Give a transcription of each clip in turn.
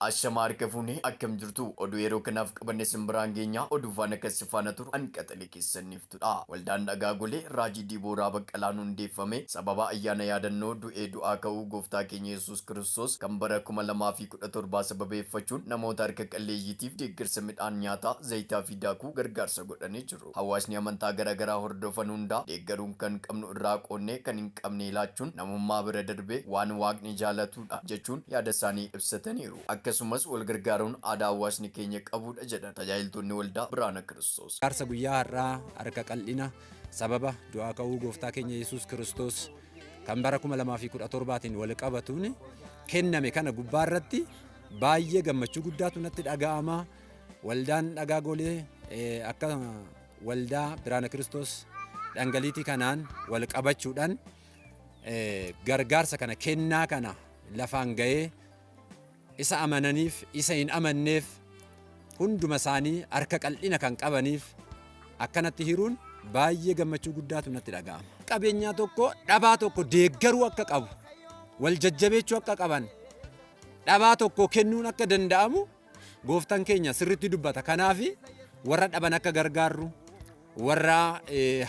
Ashamaar kafuunee akkam jirtu oduu yeroo kanaaf qabanne simbiraan geenyaa oduu faana kasifaana turu anqaxalee keessaniiftudha. Waldaan dhagaa golee raajii Dibooraa Baqqalaan hundeeffame sababa ayyaana yaadannoo du'ee du'aa ka'uu gooftaa keenya Yesuus Kiristoos kan bara 2017 sababeeffachuun namoota harka qalleeyyiitiif deeggarsa midhaan nyaataa zayitaa fi daakuu gargaarsa godhanii jiru. Hawaasni amantaa garaagaraa hordofan hundaa deeggaruun kan qabnu irraa qoonnee kan hin qabne laachuun namummaa bira darbee waan waaqni jaalatudha jechuun yaada isaanii ibsataniiru. Akkasumas wal gargaaruun aadaa hawaasni keenya qabudha jedhan tajaajiltoonni waldaa Biraana Kiristoos. Gargaarsa guyyaa har'aa harka qal'ina sababa du'aa ka'uu gooftaa keenya Yesuus Kiristoos kan bara 2017tiin wal qabatuun kenname kana gubbaa irratti baay'ee gammachuu guddaatu natti dhaga'ama. Waldaan dhagaa golee akka waldaa Biraana Kiristoos dhangaliitii kanaan wal qabachuudhaan gargaarsa kana kennaa kana lafaan ga'ee isa amananiif isa hin amanneef hunduma isaanii harka qal'ina kan qabaniif akkanatti hiruun baay'ee gammachuu guddaatu natti dhaga'ama. Qabeenyaa tokko dhabaa tokko deeggaruu akka qabu wal jajjabeechuu akka qaban dhabaa tokko kennuun akka danda'amu gooftaan keenya sirriitti dubbata. Kanaaf warra dhaban akka gargaarru warra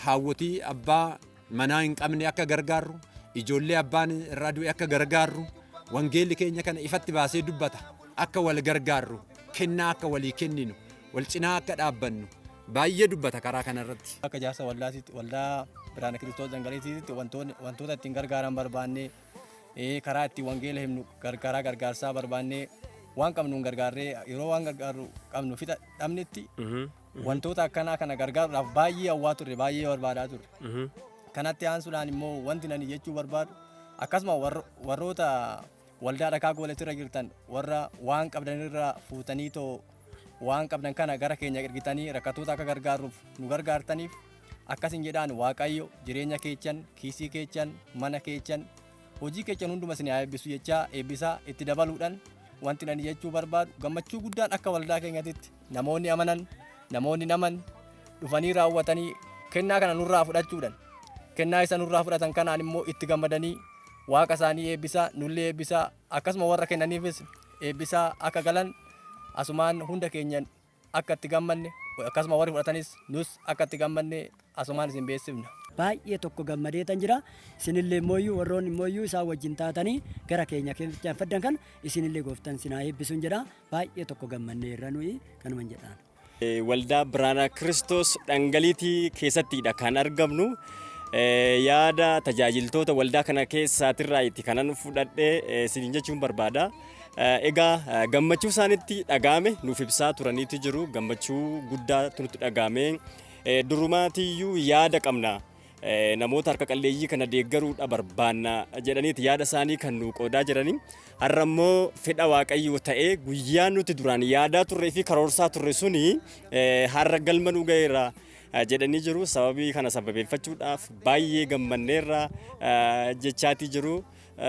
haawwotii abbaa manaa hin qabne akka gargaarru ijoollee abbaan irraa du'e akka gargaarru wangeelli keenya kana ifatti baasee dubbata. Akka wal gargaarru kennaa akka walii kenninu wal cinaa akka dhaabbannu baay'ee dubbata karaa kanarratti. Akka jaarsa waldaa Biraana Kiristoos dhangaleetiitti wantoota ittiin gargaaran barbaannee karaa ittiin wangeela himnu gargaarsaa barbaannee waan qabnuun gargaarree yeroo waan gargaaru qabnu fixa dhabnetti wantoota akkanaa kana gargaaruudhaaf baay'ee hawwaa turre baay'ee barbaadaa turre. Kanatti aansuudhaan immoo wanti nani jechuu barbaadu akkasuma warroota waldaa dhagaa gooleetirra jirtan warra waan qabdanirraa fuutanii too waan qabdan kana gara keenya ergitanii rakkatoota akka gargaaruuf nu gargaartaniif akkasin jedhaan Waaqayyo jireenya keechan kiisii keechan mana keechan hojii keechan hunduma isin haa eebbisu jechaa eebbisaa itti dabaluudhaan wanti nani jechuu barbaadu gammachuu guddaan akka waldaa keenyatitti namoonni amanan namoonni naman dhufanii raawwatanii kennaa kana nurraa fudhachuudhaan kennaa isa nurraa fudhatan kanaan immoo itti gammadanii waaqa isaanii eebbisaa nullee eebbisaa akkasuma warra kennaniifis eebbisaa akka galan asumaan hunda keenyan akka itti gammanne akkasuma warri fudhatanis nus akka itti gammanne asumaan isin beeksifna. Baay'ee tokko gammadeetan jira. Isinillee mooyyuu warroonni mooyyuu isaa wajjin taatanii gara keenya keessan faddan kan isinillee gooftaan sinaa eebbisuun jedha. Baay'ee tokko gammannee irra nuyi kanuma jedhaan. Waldaa Biraana Kiristoos dhangaliitii keessattidha kan argamnu. Yaada tajaajiltoota waldaa kana keessaatirraa itti kanan fudhadhee isin jechuun barbaada. Egaa gammachuu isaanitti dhaga'ame nuuf ibsaa turaniitu jiru. Gammachuu guddaatu nutti dhaga'ame. Durumaatiyyuu yaada qabna. Namoota harka qalleeyyii kana deeggaruudha barbaanna jedhaniiti yaada isaanii kan nu qoodaa jiranii. Har'a immoo fedha Waaqayyoo ta'ee guyyaa nuti duraan yaadaa turree fi karoorsaa turre suni har'a galma nu ga'eera jedhanii jiru. Sababii kana sababeeffachuudhaaf baay'ee gammanneerra jechaatii jiru.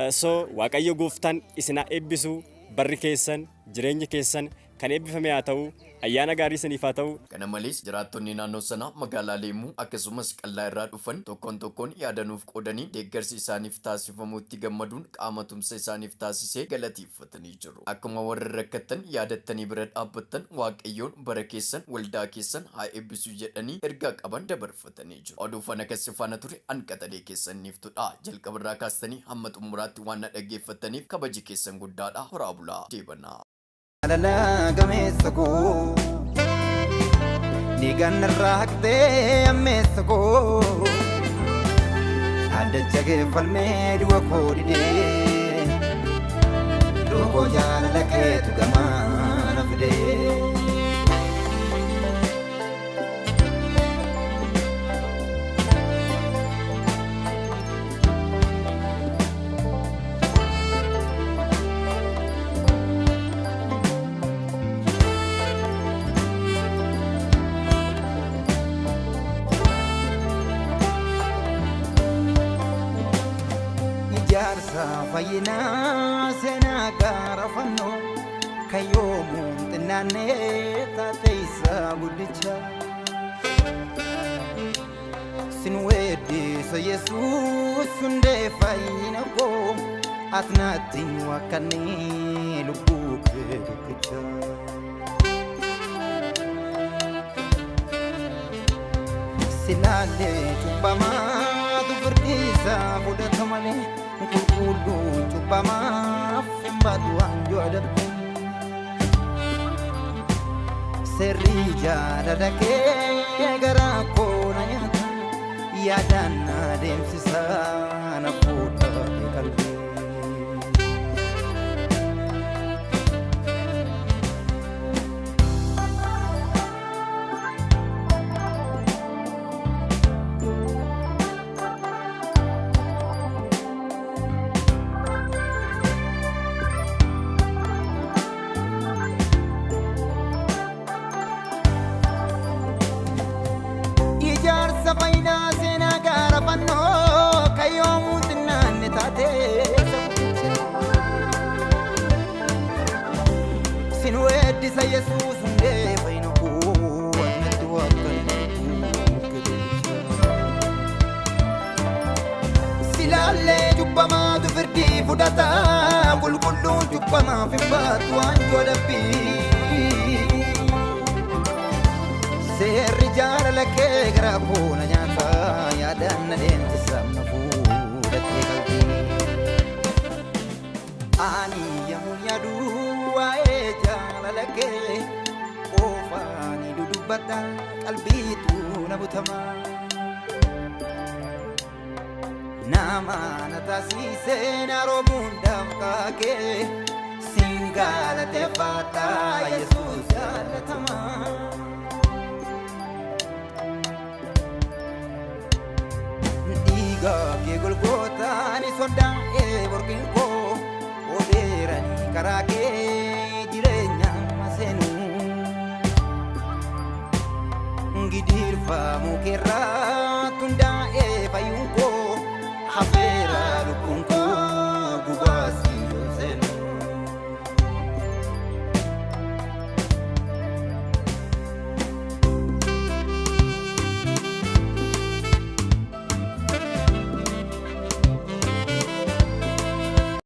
So Waaqayyo gooftaan isinaa eebbisu barri keessan jireenya keessan kan eebbifame haa ta'u ayyaana gaarii saniif haa ta'u. Kana malees jiraattonni naannoo sanaa magaalaa Leemuu akkasumas qallaa irraa dhufan tokkoon yaadanuuf qoodanii deeggarsi isaaniif taasifamuutti gammaduun qaama tumsa isaaniif taasisee galateeffatanii jiru. Akkuma warra rakkatan yaadattanii bira dhaabbattan Waaqayyoon bara keessan waldaa keessan haa eebbisu jedhanii ergaa qaban dabarfatanii jiru. Oduu fana kasifaana ture anqaxalee keessaniiftudha. Jalqabarraa kaastanii hamma xumuraatti waan na dhaggeeffataniif kabaji keessan guddaadha. Horaa bulaa deebanaa. Alala gameessako Nigan raakte ammeessako Addacha geeffalmee du'a koodhine Lookoo jaalala keetu gamaana fide Fayyina seenaa gaara fannoo kayyoomuun xinnaannee taateessa guddicha sin weeddisa Yesuus hundee fayyina koo asnaatti wakkannee lubbuu kee tokkicha. Silaalee cubbamaatu firdiisa fudhata malee qulqulluu cubbamaaf hin baatu waanjoo adabde. Seerri jaalala kee garaa koo na nyaata yaadaan na deemsisa na fuudhate qalbii. Ijaarsa faayidaa seenaa gaara fannoo kayyoomu xinnaanne taate sin weeddisa Yesuus hundee fayyina koo wanti waaqan silaallee cubbamaatu firdii fudhata qulqulluun cubbamaaf hin baatu waanjoo dabbii. Seerri jaalala kee garaa koo na nyaata yaadaan na deemsisa na fuudhatee qalbii. Ani yommuu yaadu waa'ee jaalala kee qofaani dudubbata qalbiitu na butama. Nama na taasisee na roobuun dafqaa kee siin galateeffadha Yesuus jaalatamaa. Ke Golgotani sodaa'ee borqin koo odeeranii karaa kee jireenya maseenu gidiirfamuu keerra